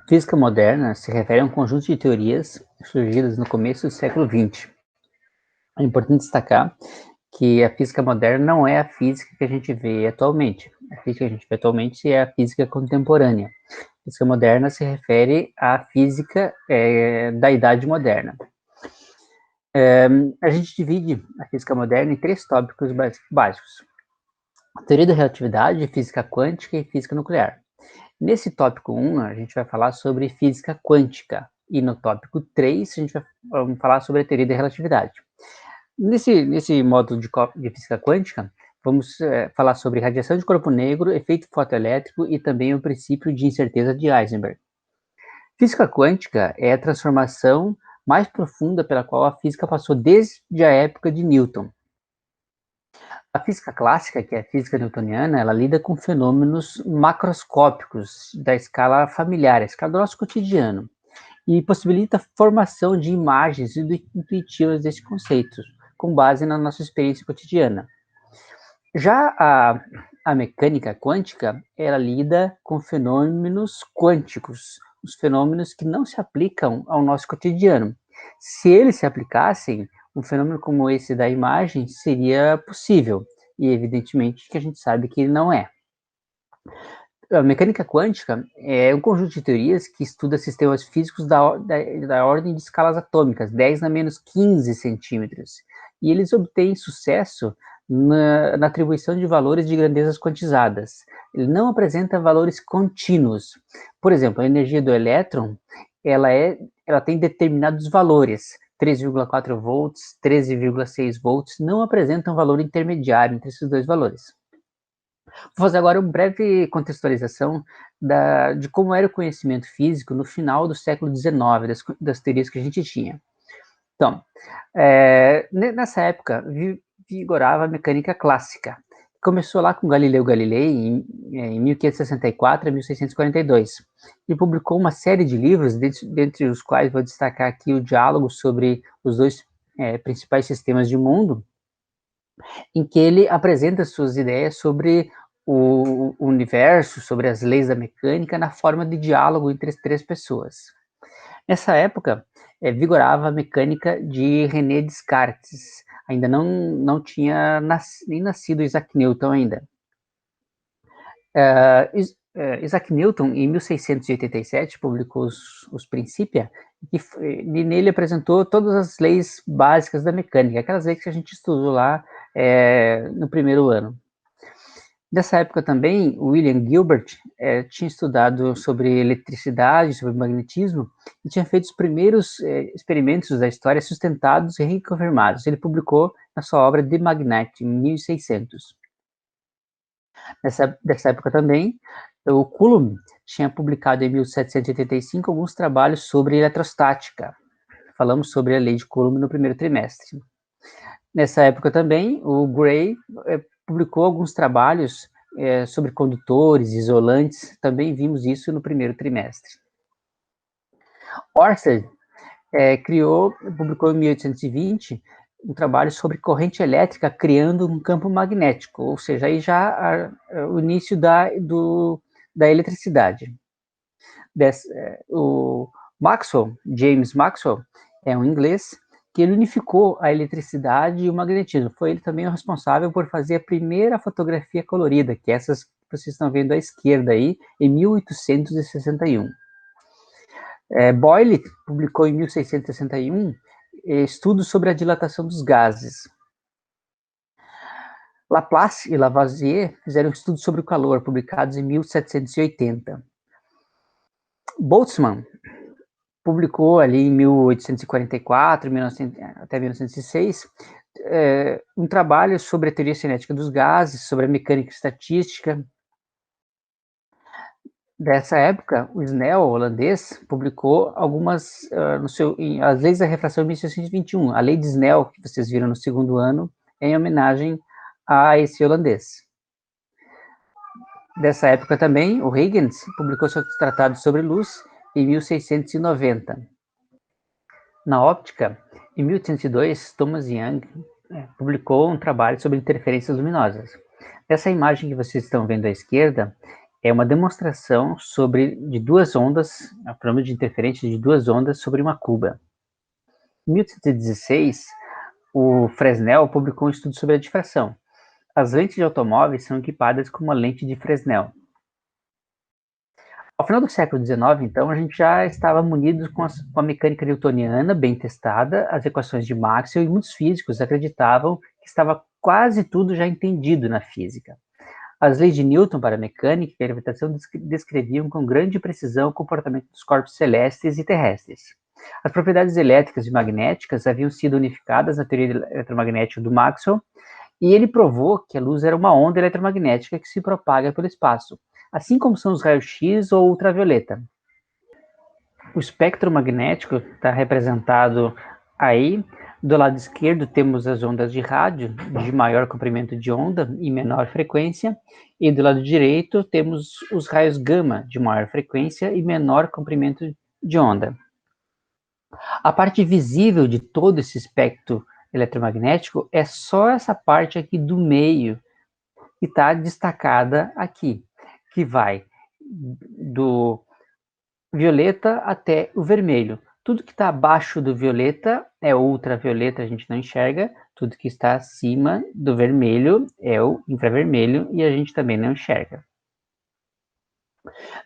Física moderna se refere a um conjunto de teorias surgidas no começo do século XX. É importante destacar que a física moderna não é a física que a gente vê atualmente. A física que a gente vê atualmente é a física contemporânea. A física moderna se refere à física da Idade Moderna. A gente divide a física moderna em três tópicos básicos: a teoria da relatividade, física quântica e física nuclear. Nesse tópico 1, a gente vai falar sobre física quântica, e no tópico 3, a gente vai falar sobre a teoria da relatividade. Nesse módulo de física quântica, vamos falar sobre radiação de corpo negro, efeito fotoelétrico e também o princípio de incerteza de Heisenberg. Física quântica é a transformação mais profunda pela qual a física passou desde a época de Newton. A física clássica, que é a física newtoniana, ela lida com fenômenos macroscópicos da escala familiar, a escala do nosso cotidiano, e possibilita a formação de imagens intuitivas desse conceito, com base na nossa experiência cotidiana. Já a mecânica quântica, ela lida com fenômenos quânticos, os fenômenos que não se aplicam ao nosso cotidiano. Se eles se aplicassem, um fenômeno como esse da imagem seria possível, e evidentemente que a gente sabe que ele não é. A mecânica quântica é um conjunto de teorias que estuda sistemas físicos da ordem de escalas atômicas, 10 na menos 15 centímetros, e eles obtêm sucesso na atribuição de valores de grandezas quantizadas. Ele não apresenta valores contínuos. Por exemplo, a energia do elétron, ela tem determinados valores, 3,4 volts, 13,6 volts, não apresentam valor intermediário entre esses dois valores. Vou fazer agora uma breve contextualização de como era o conhecimento físico no final do século XIX, das teorias que a gente tinha. Então, nessa época, vigorava a mecânica clássica. Começou lá com Galileu Galilei, em 1564 a 1642. Ele publicou uma série de livros, dentre os quais vou destacar aqui o Diálogo sobre os dois principais sistemas de mundo, em que ele apresenta suas ideias sobre o universo, sobre as leis da mecânica, na forma de diálogo entre as três pessoas. Nessa época, vigorava a mecânica de René Descartes. Ainda não tinha nem nascido Isaac Newton ainda. Isaac Newton, em 1687, publicou os Principia, e nele apresentou todas as leis básicas da mecânica, aquelas leis que a gente estudou lá no primeiro ano. Nessa época também, William Gilbert tinha estudado sobre eletricidade, sobre magnetismo, e tinha feito os primeiros experimentos da história sustentados e reconfirmados. Ele publicou na sua obra De Magnete, em 1600. Nessa época também, o Coulomb tinha publicado em 1785 alguns trabalhos sobre eletrostática. Falamos sobre a lei de Coulomb no primeiro trimestre. Nessa época também, o Gray publicou alguns trabalhos sobre condutores, isolantes, também vimos isso no primeiro trimestre. Ørsted publicou em 1820 um trabalho sobre corrente elétrica criando um campo magnético, ou seja, aí já o início da eletricidade. O Maxwell, James Maxwell, é um inglês que ele unificou a eletricidade e o magnetismo. Foi ele também o responsável por fazer a primeira fotografia colorida, que é essas que vocês estão vendo à esquerda aí, em 1861. Boyle publicou em 1661 estudos sobre a dilatação dos gases. Laplace e Lavoisier fizeram estudos sobre o calor, publicados em 1780. Boltzmann publicou ali em 1844, até 1906, um trabalho sobre a teoria cinética dos gases, sobre a mecânica estatística. Dessa época, o Snell, holandês, publicou algumas, as leis da refração em 1621. A lei de Snell, que vocês viram no segundo ano, é em homenagem a esse holandês. Dessa época também, o Huygens publicou seu tratado sobre luz em 1690. Na óptica, em 1802, Thomas Young publicou um trabalho sobre interferências luminosas. Essa imagem que vocês estão vendo à esquerda É uma demonstração de duas ondas, a fenômeno de interferência de duas ondas sobre uma cuba. Em 1816, o Fresnel publicou um estudo sobre a difração. As lentes de automóveis são equipadas com uma lente de Fresnel. Ao final do século XIX, então, a gente já estava munido com a mecânica newtoniana bem testada, as equações de Maxwell, e muitos físicos acreditavam que estava quase tudo já entendido na física. As leis de Newton para a mecânica e a gravitação descreviam com grande precisão o comportamento dos corpos celestes e terrestres. As propriedades elétricas e magnéticas haviam sido unificadas na teoria eletromagnética do Maxwell, e ele provou que a luz era uma onda eletromagnética que se propaga pelo espaço, assim como são os raios-x ou ultravioleta. O espectro magnético está representado aí. Do lado esquerdo temos as ondas de rádio, de maior comprimento de onda e menor frequência, e do lado direito temos os raios gama, de maior frequência e menor comprimento de onda. A parte visível de todo esse espectro eletromagnético é só essa parte aqui do meio, que está destacada aqui, que vai do violeta até o vermelho. Tudo que está abaixo do violeta é ultravioleta, a gente não enxerga. Tudo que está acima do vermelho é o infravermelho e a gente também não enxerga.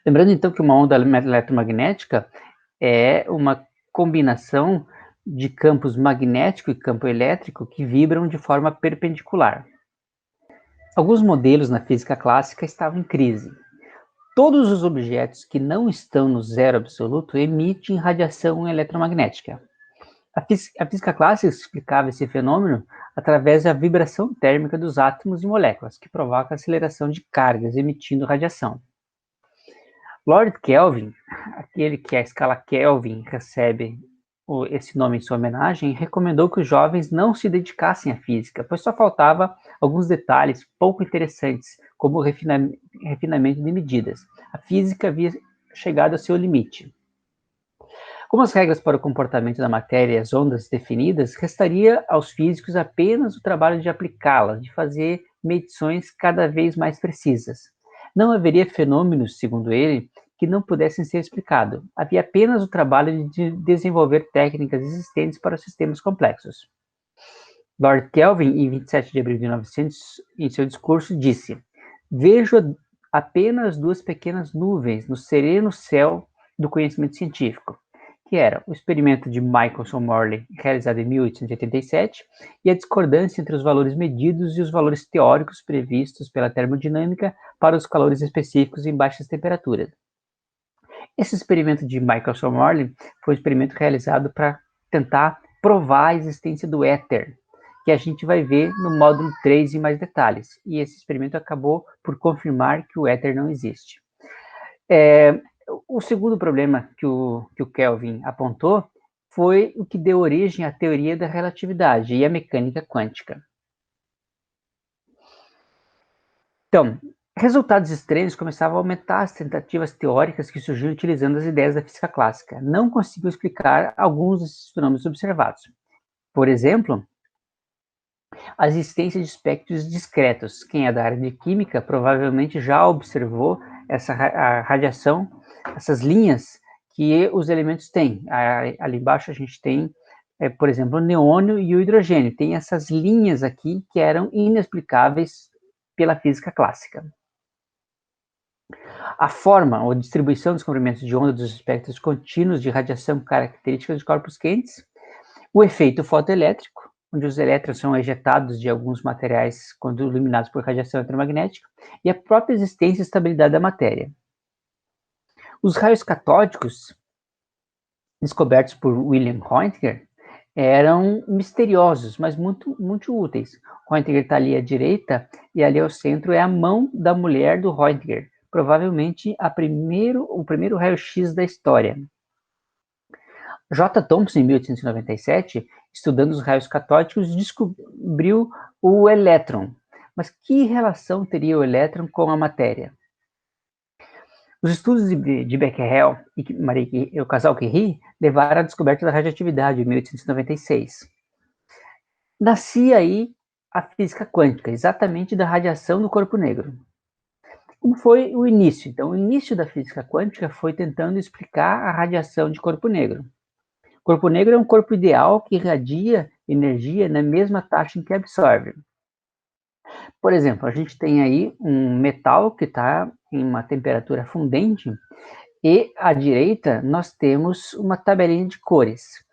Lembrando então que uma onda eletromagnética é uma combinação de campos magnético e campo elétrico que vibram de forma perpendicular. Alguns modelos na física clássica estavam em crise. Todos os objetos que não estão no zero absoluto emitem radiação eletromagnética. A física clássica explicava esse fenômeno através da vibração térmica dos átomos e moléculas, que provoca a aceleração de cargas, emitindo radiação. Lord Kelvin, aquele que a escala Kelvin recebe esse nome em sua homenagem, recomendou que os jovens não se dedicassem à física, pois só faltava alguns detalhes pouco interessantes, como o refinamento de medidas. A física havia chegado ao seu limite. Como as regras para o comportamento da matéria e as ondas definidas, restaria aos físicos apenas o trabalho de aplicá-las, de fazer medições cada vez mais precisas. Não haveria fenômenos, segundo ele, que não pudessem ser explicados. Havia apenas o trabalho de desenvolver técnicas existentes para sistemas complexos. Lord Kelvin, em 27 de abril de 1900, em seu discurso, disse: "Vejo apenas duas pequenas nuvens no sereno céu do conhecimento científico, que era o experimento de Michelson-Morley, realizado em 1887, e a discordância entre os valores medidos e os valores teóricos previstos pela termodinâmica para os calores específicos em baixas temperaturas. Esse experimento de Michelson-Morley foi um experimento realizado para tentar provar a existência do éter, que a gente vai ver no módulo 3 em mais detalhes. E esse experimento acabou por confirmar que o éter não existe. O segundo problema que o Kelvin apontou foi o que deu origem à teoria da relatividade e à mecânica quântica. Então, resultados estranhos começavam a aumentar as tentativas teóricas que surgiram utilizando as ideias da física clássica. Não conseguiu explicar alguns desses fenômenos observados. Por exemplo, a existência de espectros discretos. Quem é da área de química provavelmente já observou a radiação, essas linhas que os elementos têm. Ali embaixo a gente tem, por exemplo, o neônio e o hidrogênio. Tem essas linhas aqui que eram inexplicáveis pela física clássica. A forma ou distribuição dos comprimentos de onda dos espectros contínuos de radiação característica de corpos quentes, o efeito fotoelétrico, onde os elétrons são ejetados de alguns materiais quando iluminados por radiação eletromagnética, e a própria existência e estabilidade da matéria. Os raios catódicos, descobertos por William Röntgen, eram misteriosos, mas muito úteis. Röntgen está ali à direita, e ali ao centro é a mão da mulher do Röntgen, provavelmente o primeiro raio-x da história. J. Thomson, em 1897, estudando os raios catódicos, descobriu o elétron. Mas que relação teria o elétron com a matéria? Os estudos de Becquerel e o casal Curie levaram à descoberta da radioatividade em 1896. Nascia aí a física quântica, exatamente da radiação do corpo negro. Como foi o início? Então, o início da física quântica foi tentando explicar a radiação de corpo negro. Corpo negro é um corpo ideal que irradia energia na mesma taxa em que absorve. Por exemplo, a gente tem aí um metal que está em uma temperatura fundente e à direita nós temos uma tabelinha de cores.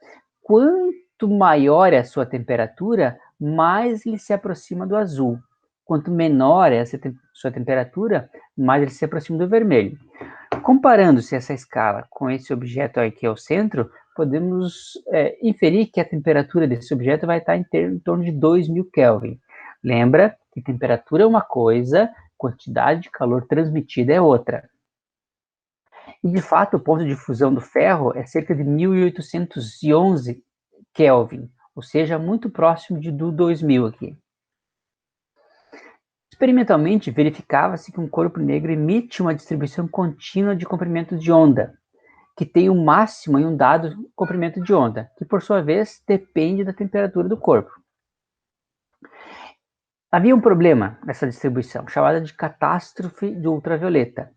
Quanto maior é a sua temperatura, mais ele se aproxima do azul. Quanto menor é a sua temperatura, mais ele se aproxima do vermelho. Comparando-se essa escala com esse objeto aqui ao centro, podemos inferir que a temperatura desse objeto vai estar em torno de 2000 Kelvin. Lembra que temperatura é uma coisa, quantidade de calor transmitida é outra. E, de fato, o ponto de fusão do ferro é cerca de 1811 Kelvin, ou seja, muito próximo do 2000 aqui. Experimentalmente, verificava-se que um corpo negro emite uma distribuição contínua de comprimento de onda, que tem um máximo em um dado comprimento de onda, que, por sua vez, depende da temperatura do corpo. Havia um problema nessa distribuição, chamada de catástrofe de ultravioleta.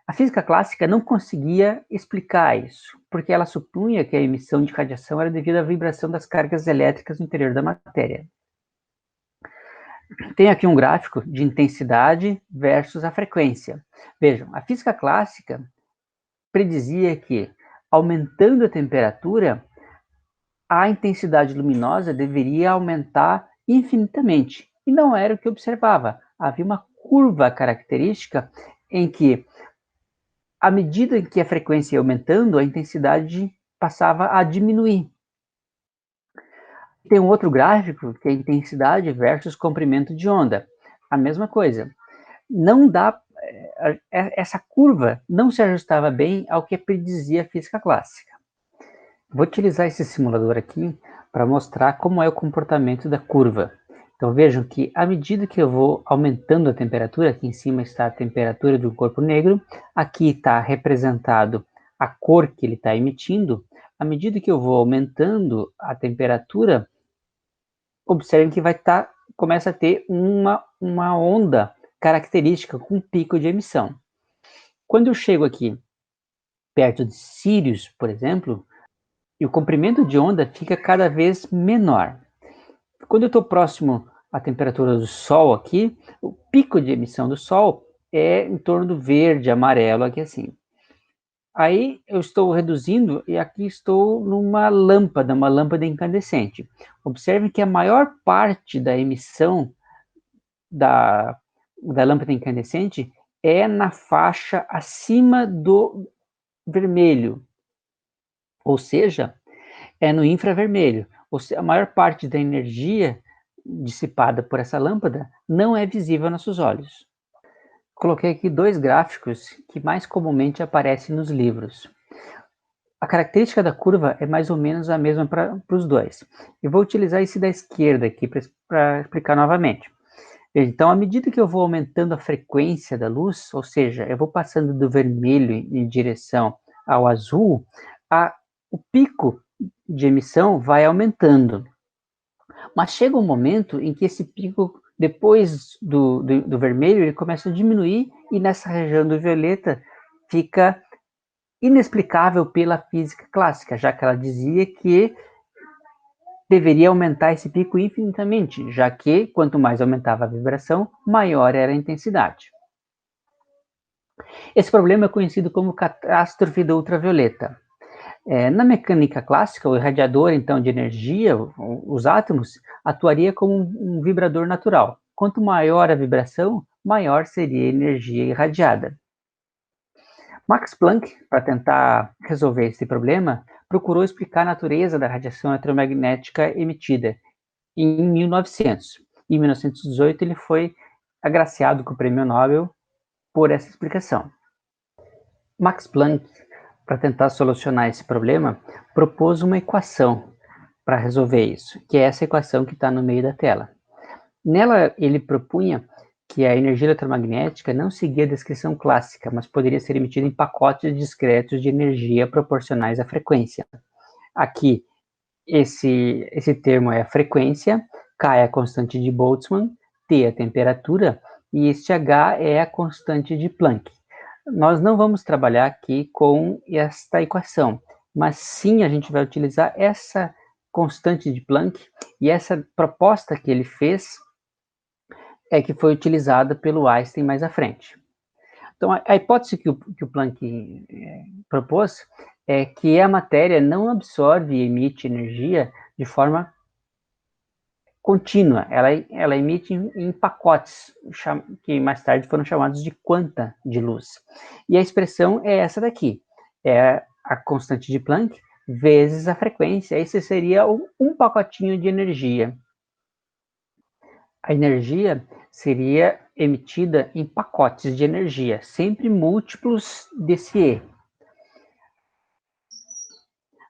A física clássica não conseguia explicar isso, porque ela supunha que a emissão de radiação era devido à vibração das cargas elétricas no interior da matéria. Tem aqui um gráfico de intensidade versus a frequência. Vejam, a física clássica predizia que, aumentando a temperatura, a intensidade luminosa deveria aumentar infinitamente. E não era o que observava. Havia uma curva característica em que, à medida que a frequência ia aumentando, a intensidade passava a diminuir. Tem um outro gráfico que é intensidade versus comprimento de onda. A mesma coisa. Não dá, essa curva não se ajustava bem ao que predizia a física clássica. Vou utilizar esse simulador aqui para mostrar como é o comportamento da curva. Então vejam que à medida que eu vou aumentando a temperatura, aqui em cima está a temperatura do corpo negro, aqui está representado a cor que ele está emitindo. À medida que eu vou aumentando a temperatura, observem que começa a ter uma onda característica com pico de emissão. Quando eu chego aqui perto de Sirius, por exemplo, e o comprimento de onda fica cada vez menor. Quando eu estou próximo à temperatura do Sol aqui, o pico de emissão do Sol é em torno do verde, amarelo, aqui assim. Aí eu estou reduzindo e aqui estou numa lâmpada, uma lâmpada incandescente. Observe que a maior parte da emissão da lâmpada incandescente é na faixa acima do vermelho, ou seja, é no infravermelho. Ou seja, a maior parte da energia dissipada por essa lâmpada não é visível a nossos olhos. Coloquei aqui dois gráficos que mais comumente aparecem nos livros. A característica da curva é mais ou menos a mesma para os dois. Eu vou utilizar esse da esquerda aqui para explicar novamente. Então, à medida que eu vou aumentando a frequência da luz, ou seja, eu vou passando do vermelho em direção ao azul, o pico de emissão vai aumentando. Mas chega um momento em que esse pico, depois do vermelho, ele começa a diminuir e nessa região do violeta fica inexplicável pela física clássica, já que ela dizia que deveria aumentar esse pico infinitamente, já que quanto mais aumentava a vibração, maior era a intensidade. Esse problema é conhecido como catástrofe da ultravioleta. Na mecânica clássica, o irradiador, então, de energia, os átomos, atuaria como um vibrador natural. Quanto maior a vibração, maior seria a energia irradiada. Max Planck, para tentar resolver esse problema, procurou explicar a natureza da radiação eletromagnética emitida em 1900. Em 1918, ele foi agraciado com o Prêmio Nobel por essa explicação. Max Planck, para tentar solucionar esse problema, propôs uma equação para resolver isso, que é essa equação que está no meio da tela. Nela, ele propunha que a energia eletromagnética não seguia a descrição clássica, mas poderia ser emitida em pacotes discretos de energia proporcionais à frequência. Aqui, esse termo é a frequência, K é a constante de Boltzmann, T é a temperatura, e este H é a constante de Planck. Nós não vamos trabalhar aqui com esta equação, mas sim a gente vai utilizar essa constante de Planck, e essa proposta que ele fez é que foi utilizada pelo Einstein mais à frente. Então, a hipótese que o Planck propôs é que a matéria não absorve e emite energia de forma contínua, ela emite em pacotes, que mais tarde foram chamados de quanta de luz. E a expressão é essa daqui, é a constante de Planck vezes a frequência. Esse seria um pacotinho de energia. A energia seria emitida em pacotes de energia, sempre múltiplos desse E.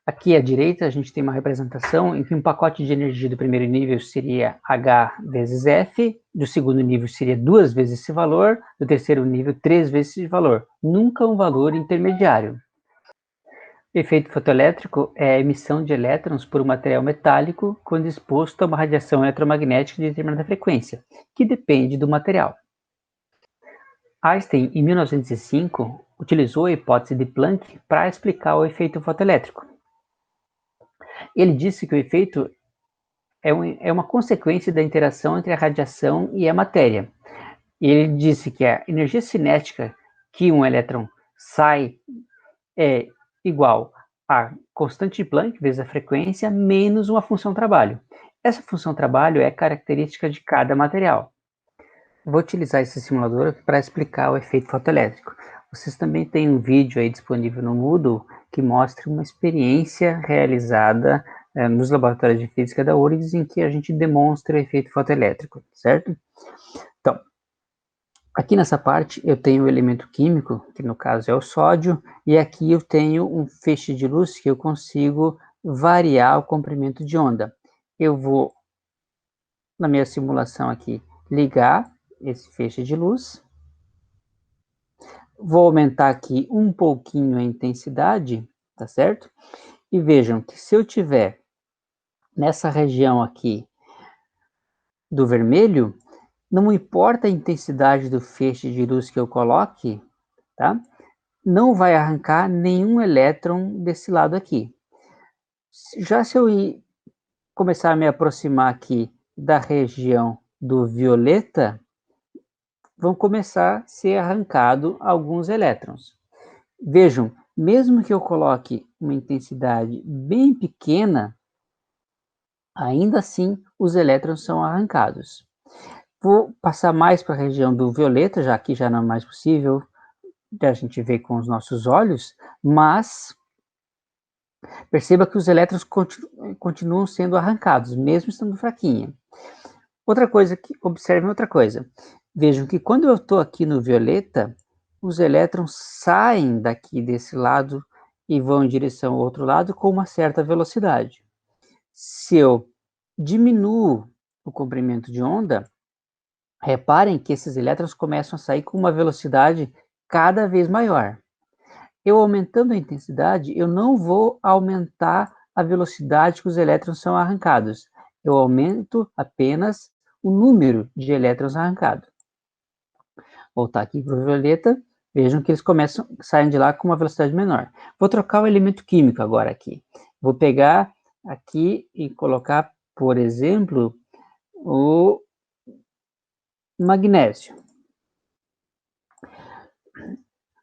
Aqui à direita a gente tem uma representação em que um pacote de energia do primeiro nível seria H vezes F, do segundo nível seria 2 vezes esse valor, do terceiro nível 3 vezes esse valor, nunca um valor intermediário. O efeito fotoelétrico é a emissão de elétrons por um material metálico quando exposto a uma radiação eletromagnética de determinada frequência, que depende do material. Einstein, em 1905, utilizou a hipótese de Planck para explicar o efeito fotoelétrico. Ele disse que o efeito é uma consequência da interação entre a radiação e a matéria. Ele disse que a energia cinética que um elétron sai é igual a constante de Planck vezes a frequência menos uma função trabalho. Essa função trabalho é característica de cada material. Vou utilizar esse simulador para explicar o efeito fotoelétrico. Vocês também têm um vídeo aí disponível no Moodle que mostra uma experiência realizada nos laboratórios de física da URGS em que a gente demonstra o efeito fotoelétrico, certo? Então, aqui nessa parte eu tenho o elemento químico, que no caso é o sódio, e aqui eu tenho um feixe de luz que eu consigo variar o comprimento de onda. Eu vou, na minha simulação aqui, ligar esse feixe de luz. Vou aumentar aqui um pouquinho a intensidade, tá certo? E vejam que se eu tiver nessa região aqui do vermelho, não importa a intensidade do feixe de luz que eu coloque, tá? Não vai arrancar nenhum elétron desse lado aqui. Já se eu começar a me aproximar aqui da região do violeta, vão começar a ser arrancados alguns elétrons. Vejam, mesmo que eu coloque uma intensidade bem pequena, ainda assim os elétrons são arrancados. Vou passar mais para a região do violeta, já que já não é mais possível a gente ver com os nossos olhos, mas perceba que os elétrons continuam sendo arrancados, mesmo estando fraquinha. Observem outra coisa. Vejam que quando eu estou aqui no violeta, os elétrons saem daqui desse lado e vão em direção ao outro lado com uma certa velocidade. Se eu diminuo o comprimento de onda, reparem que esses elétrons começam a sair com uma velocidade cada vez maior. Eu aumentando a intensidade, eu não vou aumentar a velocidade que os elétrons são arrancados. Eu aumento apenas o número de elétrons arrancados. Voltar aqui para o violeta, vejam que eles saem de lá com uma velocidade menor. Vou trocar o elemento químico agora aqui. Vou pegar aqui e colocar, por exemplo, o magnésio.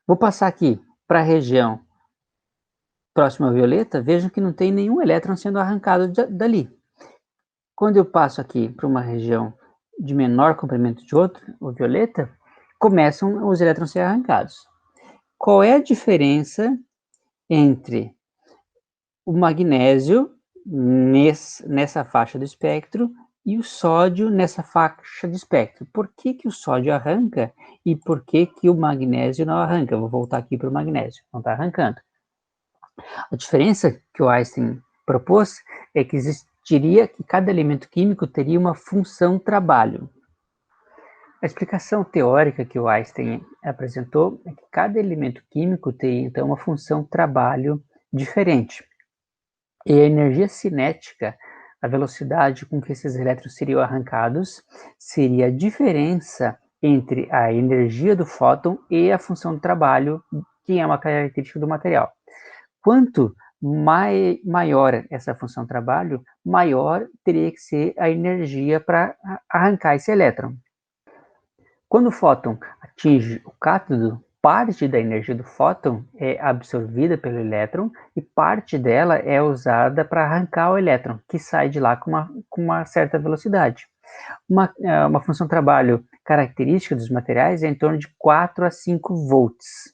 Vou passar aqui para a região próxima ao violeta, vejam que não tem nenhum elétron sendo arrancado dali. Quando eu passo aqui para uma região de menor comprimento de outro, o violeta, começam os elétrons a ser arrancados. Qual é a diferença entre o magnésio nessa faixa do espectro e o sódio nessa faixa de espectro? Por que o sódio arranca e por que o magnésio não arranca? Eu vou voltar aqui para o magnésio, não está arrancando. A diferença que o Einstein propôs é que existiria que cada elemento químico teria uma função trabalho. A explicação teórica que o Einstein apresentou é que cada elemento químico tem, então, uma função trabalho diferente. E a energia cinética, a velocidade com que esses elétrons seriam arrancados, seria a diferença entre a energia do fóton e a função do trabalho, que é uma característica do material. Quanto maior essa função trabalho, maior teria que ser a energia para arrancar esse elétron. Quando o fóton atinge o cátodo, parte da energia do fóton é absorvida pelo elétron e parte dela é usada para arrancar o elétron, que sai de lá com uma certa velocidade. Uma função trabalho característica dos materiais é em torno de 4 a 5 volts.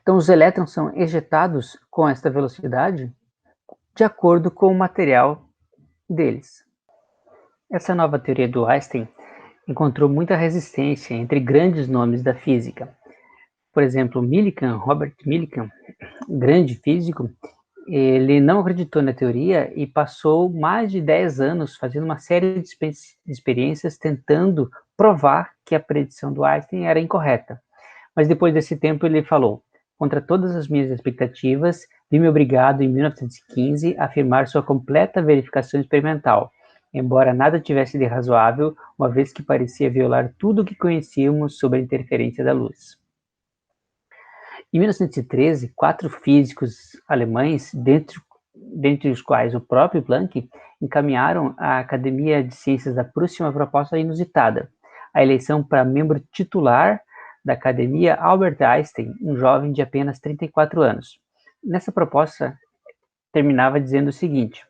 Então, os elétrons são ejetados com esta velocidade de acordo com o material deles. Essa nova teoria do Einstein encontrou muita resistência entre grandes nomes da física. Por exemplo, Robert Millikan, grande físico, ele não acreditou na teoria e passou mais de 10 anos fazendo uma série de experiências tentando provar que a predição do Einstein era incorreta. Mas depois desse tempo ele falou: contra todas as minhas expectativas, vi-me obrigado, em 1915, a afirmar sua completa verificação experimental, embora nada tivesse de razoável, uma vez que parecia violar tudo o que conhecíamos sobre a interferência da luz. Em 1913, 4 físicos alemães, dentre os quais o próprio Planck, encaminharam à Academia de Ciências da Prússia uma proposta inusitada: a eleição para membro titular da Academia Albert Einstein, um jovem de apenas 34 anos. Nessa proposta, terminava dizendo o seguinte: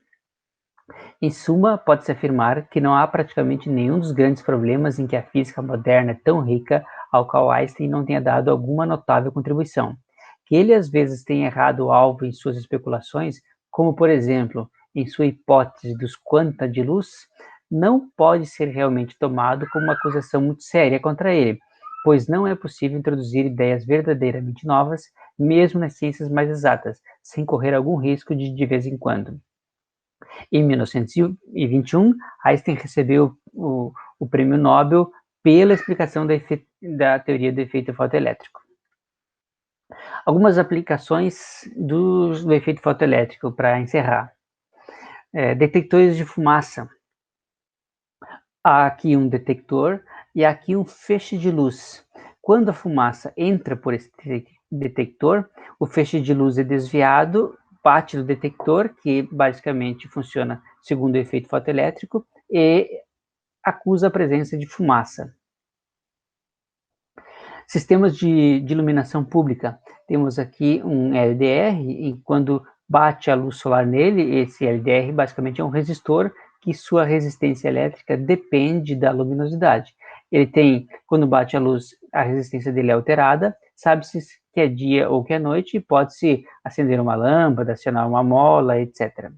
em suma, pode-se afirmar que não há praticamente nenhum dos grandes problemas em que a física moderna é tão rica ao qual Einstein não tenha dado alguma notável contribuição. Que ele às vezes tenha errado o alvo em suas especulações, como por exemplo, em sua hipótese dos quanta de luz, não pode ser realmente tomado como uma acusação muito séria contra ele, pois não é possível introduzir ideias verdadeiramente novas, mesmo nas ciências mais exatas, sem correr algum risco de vez em quando. Em 1921, Einstein recebeu o prêmio Nobel pela explicação da teoria do efeito fotoelétrico. Algumas aplicações do efeito fotoelétrico, para encerrar. Detectores de fumaça. Há aqui um detector e há aqui um feixe de luz. Quando a fumaça entra por esse detector, o feixe de luz é desviado, bate no detector, que basicamente funciona segundo o efeito fotoelétrico, e acusa a presença de fumaça. Sistemas de iluminação pública. Temos aqui um LDR, e quando bate a luz solar nele, esse LDR basicamente é um resistor que sua resistência elétrica depende da luminosidade. Ele tem, quando bate a luz, a resistência dele é alterada, sabe-se que é dia ou que é noite, e pode-se acender uma lâmpada, acionar uma mola, etc.